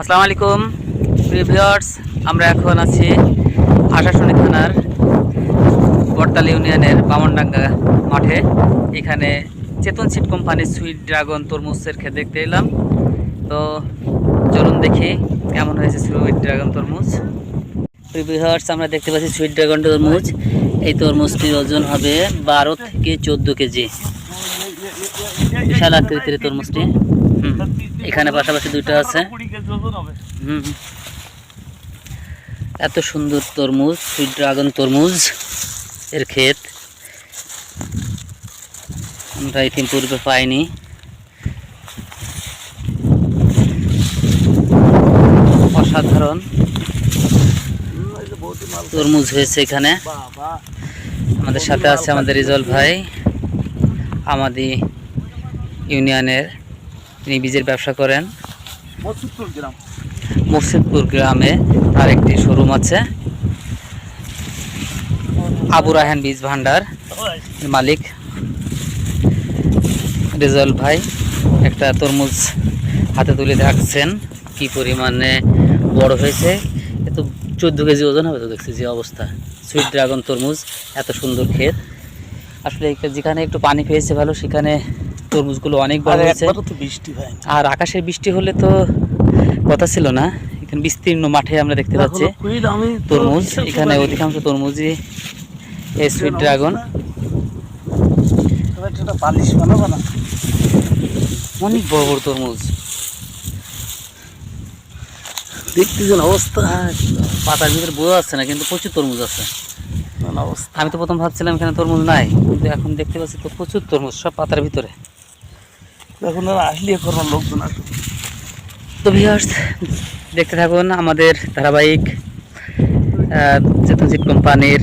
আসসালামু আলাইকুম প্রিয় ভিউয়ার্স, আমরা এখন আছি আশাশুনি থানার বড়তাল ইউনিয়নের বামনডাঙ্গা মাঠে। এখানে চেতন সিড কোম্পানির সুইট ড্রাগন তরমুজের ক্ষেত দেখতে এলাম। তো চলুন দেখি কেমন হয়েছে সুইট ড্রাগন তরমুজ। প্রিয় ভিউয়ার্স, আমরা দেখতে পাচ্ছি সুইট ড্রাগন তরমুজ। এই তরমুজটির ওজন হবে 12 থেকে 14 কেজি। বিশাল আকৃতির তরমুজটি। এখানে পাশাপাশি দুইটা আছে। এত সুন্দর তরমুজ, সুইট ড্রাগন তরমুজ এর ক্ষেত আমরা ইতিপূর্বে পাইনি। অসাধারণ তরমুজ হয়েছে এখানে। আমাদের সাথে আছে আমাদের রিজল ভাই, আমাদি ইউনিয়নের। তিনি বীজের ব্যবসা করেন। মুর্শিদপুর গ্রামে তার একটি শোরুম আছে। আবু রায়হান বীজ ভান্ডার মালিক রিজল ভাই একটা তরমুজ হাতে তুলে রাখছেন। কি পরিমাণে বড় হয়েছে! এত 14 কেজি ওজন হবে তো। দেখছি যে অবস্থা, সুইট ড্রাগন তরমুজ, এত সুন্দর ক্ষেত। আসলে যেখানে একটু পানি পেয়েছে ভালো, সেখানে তরমুজগুলো অনেক বড় হয়েছে। আর আকাশের বৃষ্টি হলে তো কথা ছিল না। এখানে বিস্তীর্ণ মাঠে আমরা দেখতে পাচ্ছি তরমুজ। এখানে অধিকাংশ তরমুজই এই সুইট ড্রাগন। অনেক বড় বড় তরমুজ, দেখতে যেন অবস্থা। পাতার ভিতরে বোঝা যাচ্ছে না, কিন্তু প্রচুর তরমুজ আছে। আমি তো প্রথম ভাবছিলাম এখানে তরমুজ নাই, কিন্তু এখন দেখতে পাচ্ছি তো প্রচুর তরমুজ সব পাতার ভিতরে। এখন আসলে কোনো লোকজন আসে। তো ভিউয়ার্স, দেখতে থাকুন আমাদের ধারাবাহিক চেতন সিড কোম্পানির